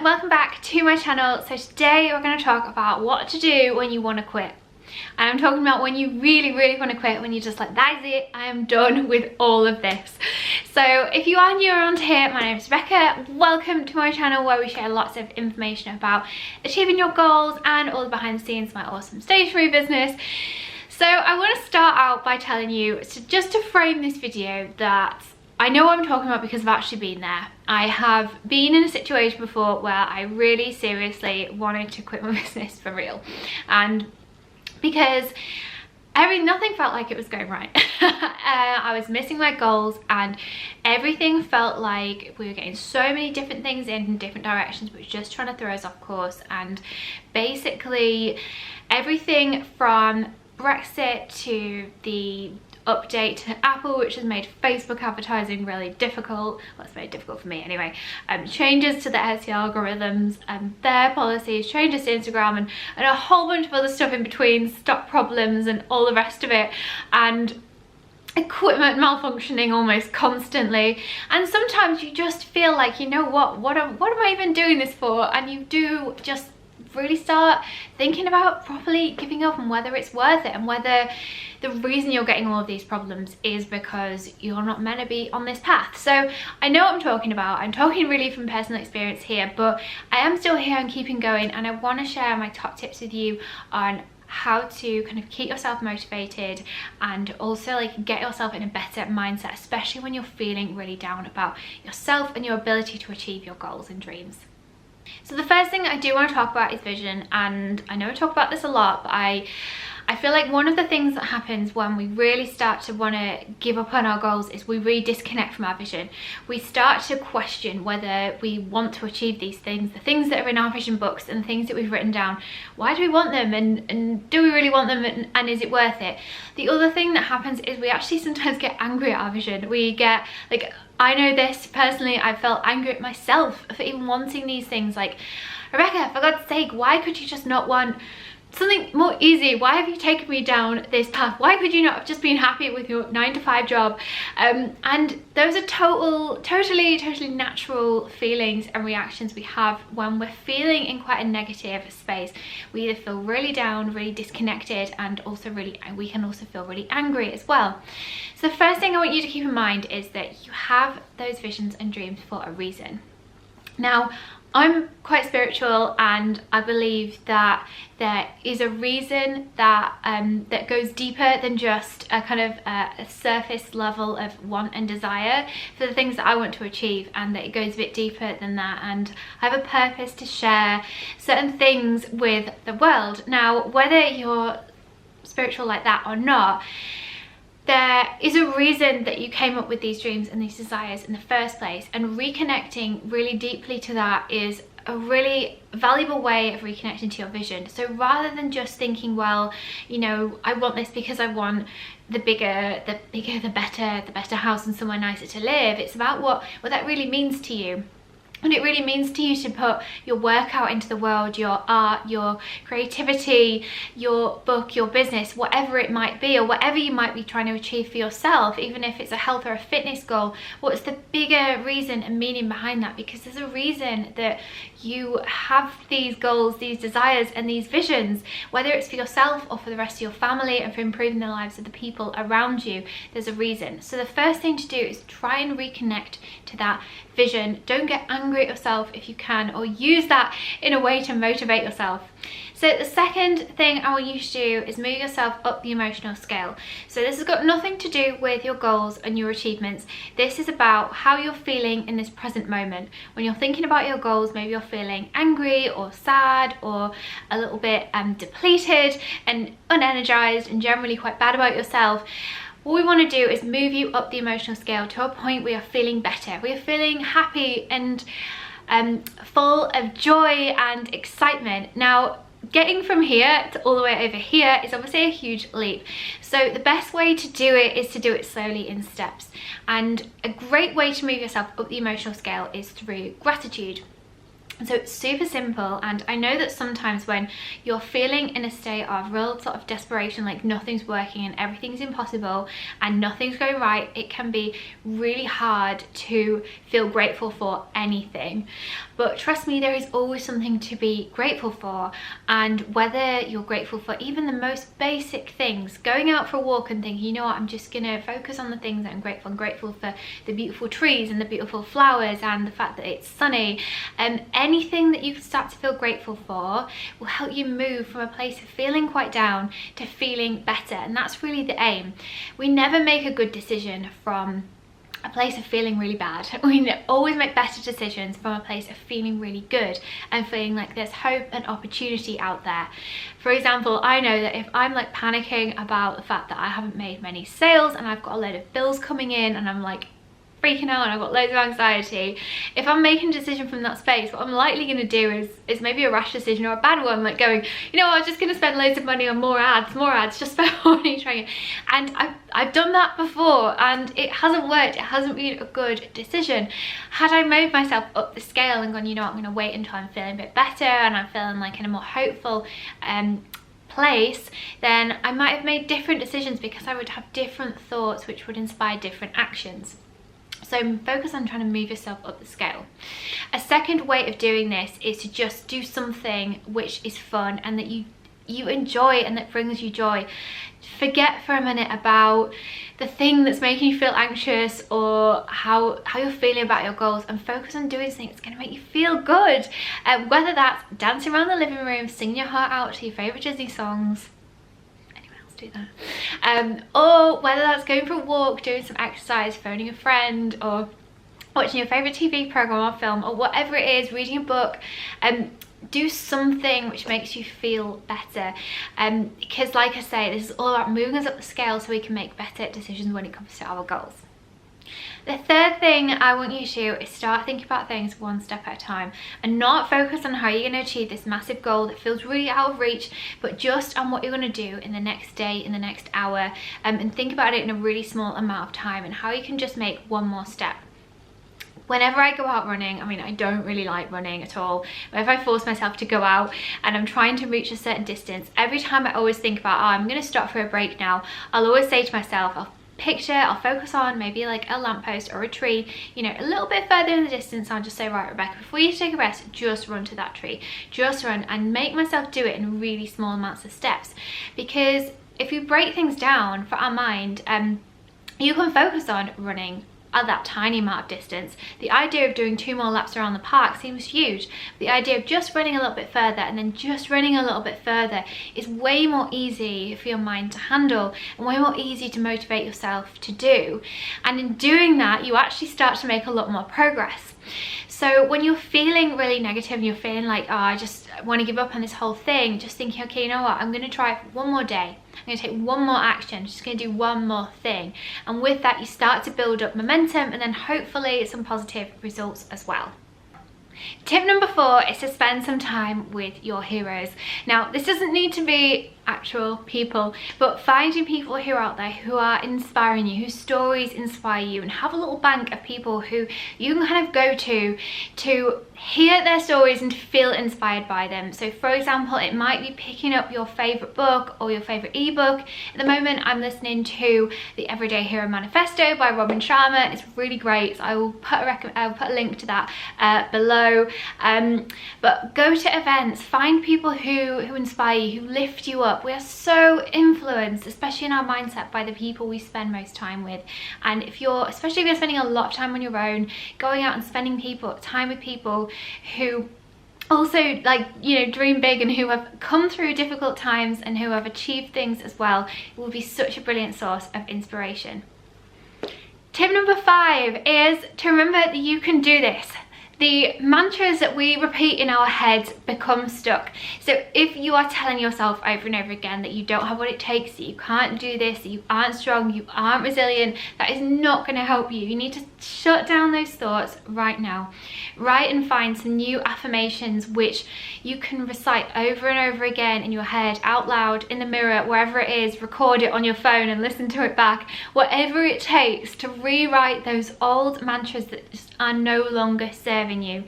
welcome back to my channel. So today we're going to talk about what to do when you want to quit. And I'm talking about when you really want to quit, when you're just like, that is it, I am done with all of this. So if you are new around here, my name is Rebecca. Welcome to my channel where we share lots of information about achieving your goals and all the behind the scenes of my awesome stationery business. So I want to start out by telling you, just to frame this video, that I know what I'm talking about because I've actually been there. I have been in a situation before where I really seriously wanted to quit my business for real. And because nothing felt like it was going right. I was missing my goals and everything felt like we were getting so many different things in different directions, but just trying to throw us off course. And basically everything from Brexit to the update to Apple, which has made Facebook advertising really difficult. Well, it's very difficult for me anyway. Changes to the SEO algorithms and their policies, changes to Instagram and a whole bunch of other stuff in between, stock problems and all the rest of it, and equipment malfunctioning almost constantly. And sometimes you just feel like, you know what am I even doing this for? And you do just really start thinking about properly giving up and whether it's worth it, and whether the reason you're getting all of these problems is because you're not meant to be on this path. So I know what I'm talking about. I'm talking really from personal experience here, but I am still here and keeping going, and I want to share my top tips with you on how to kind of keep yourself motivated and also like get yourself in a better mindset, especially when you're feeling really down about yourself and your ability to achieve your goals and dreams. So the first thing I do want to talk about is vision, and I know I talk about this a lot, but I feel like one of the things that happens when we really start to want to give up on our goals is we really disconnect from our vision. We start to question whether we want to achieve these things, the things that are in our vision books and the things that we've written down. Why do we want them, and do we really want them, and is it worth it? The other thing that happens is we actually sometimes get angry at our vision. We get like, I know this personally, I felt angry at myself for even wanting these things. Like, Rebecca, for God's sake, why could you just not want something more easy? Why have you taken me down this path? Why could you not have just been happy with your 9-to-5 job? And those are totally natural feelings and reactions we have when we're feeling in quite a negative space. We either feel really down, really disconnected, and also we can also feel really angry as well. So the first thing I want you to keep in mind is that you have those visions and dreams for a reason. Now, I'm quite spiritual, and I believe that there is a reason that that goes deeper than just a kind of a surface level of want and desire for the things that I want to achieve, and that it goes a bit deeper than that, and I have a purpose to share certain things with the world. Now, whether you're spiritual like that or not, there is a reason that you came up with these dreams and these desires in the first place, and reconnecting really deeply to that is a really valuable way of reconnecting to your vision. So rather than just thinking, well, you know, I want this because I want the bigger, the better house and somewhere nicer to live, it's about what that really means to you. And it really means to you to put your work out into the world, your art, your creativity, your book, your business, whatever it might be, or whatever you might be trying to achieve for yourself, even if it's a health or a fitness goal. What's the bigger reason and meaning behind that? Because there's a reason that you have these goals, these desires, and these visions, whether it's for yourself or for the rest of your family and for improving the lives of the people around you. There's a reason. So the first thing to do is try and reconnect to that vision. Don't get angry at yourself if you can, or use that in a way to motivate yourself. So the second thing I want you to do is move yourself up the emotional scale. So this has got nothing to do with your goals and your achievements. This is about how you're feeling in this present moment. When you're thinking about your goals, maybe you're feeling angry or sad or a little bit depleted and unenergized and generally quite bad about yourself. What we want to do is move you up the emotional scale to a point where you're feeling better. We are feeling happy and full of joy and excitement. Now, getting from here to all the way over here is obviously a huge leap. So the best way to do it is to do it slowly in steps. And a great way to move yourself up the emotional scale is through gratitude. So it's super simple, and I know that sometimes when you're feeling in a state of real sort of desperation, like nothing's working and everything's impossible and nothing's going right, it can be really hard to feel grateful for anything. But trust me, there is always something to be grateful for. And whether you're grateful for even the most basic things, going out for a walk and thinking, you know what, I'm just gonna focus on the things that I'm grateful. I'm grateful for the beautiful trees and the beautiful flowers and the fact that it's sunny, and anything that you can start to feel grateful for will help you move from a place of feeling quite down to feeling better. And that's really the aim. We never make a good decision from a place of feeling really bad. We always make better decisions from a place of feeling really good and feeling like there's hope and opportunity out there. For example, I know that if I'm like panicking about the fact that I haven't made many sales and I've got a load of bills coming in and I'm like freaking out and I've got loads of anxiety, if I'm making a decision from that space, what I'm likely going to do is maybe a rash decision or a bad one, like going, you know, I'm just going to spend loads of money on more ads, just spend money trying it. And I've done that before and it hasn't worked. It hasn't been a good decision. Had I moved myself up the scale and gone, you know what, I'm going to wait until I'm feeling a bit better and I'm feeling like in a more hopeful place, then I might have made different decisions because I would have different thoughts which would inspire different actions. So focus on trying to move yourself up the scale. A second way of doing this is to just do something which is fun and that you enjoy and that brings you joy. Forget for a minute about the thing that's making you feel anxious or how you're feeling about your goals, and focus on doing something that's going to make you feel good. Whether that's dancing around the living room, singing your heart out to your favourite Disney songs, do that, or whether that's going for a walk, doing some exercise, phoning a friend, or watching your favorite TV program or film, or whatever it is, reading a book. Do something which makes you feel better, because like I say, this is all about moving us up the scale so we can make better decisions when it comes to our goals. The third thing I want you to do is start thinking about things one step at a time and not focus on how you're going to achieve this massive goal that feels really out of reach, but just on what you're going to do in the next day, in the next hour, and think about it in a really small amount of time and how you can just make one more step. Whenever I go out running, I mean, I don't really like running at all, but if I force myself to go out and I'm trying to reach a certain distance, every time I always think about, oh, I'm going to stop for a break now, I'll always say to myself, I'll focus on maybe like a lamppost or a tree, you know, a little bit further in the distance. I'll just say, right, Rebecca, before you take a rest, just run to that tree, just run, and make myself do it in really small amounts of steps. Because if you break things down for our mind, you can focus on running at that tiny amount of distance. The idea of doing 2 more laps around the park seems huge. The idea of just running a little bit further and then just running a little bit further is way more easy for your mind to handle and way more easy to motivate yourself to do. And in doing that, you actually start to make a lot more progress. So when you're feeling really negative and you're feeling like, oh, I just want to give up on this whole thing, just thinking, okay, you know what, I'm going to try it for one more day. I'm going to take one more action, I'm just going to do one more thing. And with that, you start to build up momentum and then hopefully some positive results as well. Tip number 4 is to spend some time with your heroes. Now, this doesn't need to be actual people, but finding people who are out there who are inspiring you, whose stories inspire you, and have a little bank of people who you can kind of go to hear their stories and to feel inspired by them. So for example, it might be picking up your favorite book or your favorite ebook. At the moment, I'm listening to the Everyday Hero Manifesto by Robin Sharma. It's really great, so I will put a link to that below. But go to events, find people who inspire you, who lift you up. We are so influenced, especially in our mindset, by the people we spend most time with. And especially if you're spending a lot of time on your own, going out and spending time with people who also, like, you know, dream big and who have come through difficult times and who have achieved things as well, it will be such a brilliant source of inspiration. Tip number 5 is to remember that you can do this. The mantras that we repeat in our heads become stuck. So if you are telling yourself over and over again that you don't have what it takes, that you can't do this, that you aren't strong, you aren't resilient, that is not going to help you. You need to shut down those thoughts right now. Write and find some new affirmations which you can recite over and over again in your head, out loud, in the mirror, wherever it is. Record it on your phone and listen to it back. Whatever it takes to rewrite those old mantras that just are no longer serving driving you.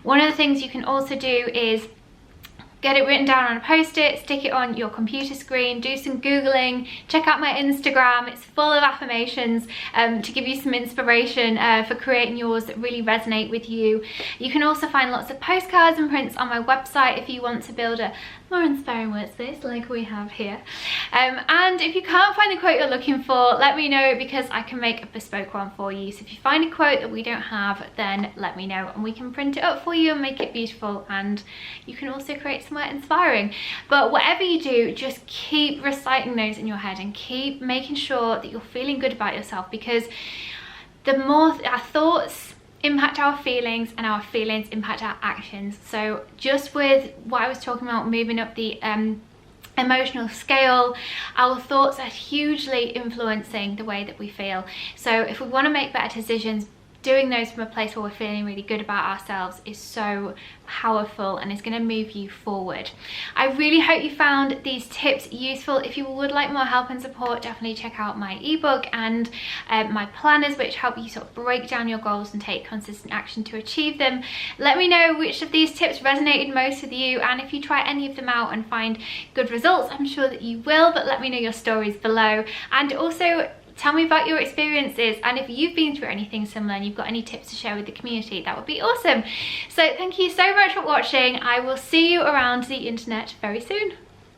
One of the things you can also do is get it written down on a post-it, stick it on your computer screen, do some Googling, check out my Instagram. It's full of affirmations to give you some inspiration for creating yours that really resonate with you. You can also find lots of postcards and prints on my website if you want to build a more inspiring workspace like we have here. And if you can't find the quote you're looking for, let me know, because I can make a bespoke one for you. So if you find a quote that we don't have, then let me know and we can print it up for you and make it beautiful, and you can also create somewhere inspiring. But whatever you do, just keep reciting those in your head and keep making sure that you're feeling good about yourself, because the more our thoughts impact our feelings and our feelings impact our actions. So just with what I was talking about, moving up the emotional scale, our thoughts are hugely influencing the way that we feel. So if we want to make better decisions, doing those from a place where we're feeling really good about ourselves is so powerful and is going to move you forward. I really hope you found these tips useful. If you would like more help and support, definitely check out my ebook and my planners, which help you sort of break down your goals and take consistent action to achieve them. Let me know which of these tips resonated most with you, and if you try any of them out and find good results, I'm sure that you will, but let me know your stories below. And also tell me about your experiences, and if you've been through anything similar and you've got any tips to share with the community, that would be awesome. So thank you so much for watching. I will see you around the internet very soon.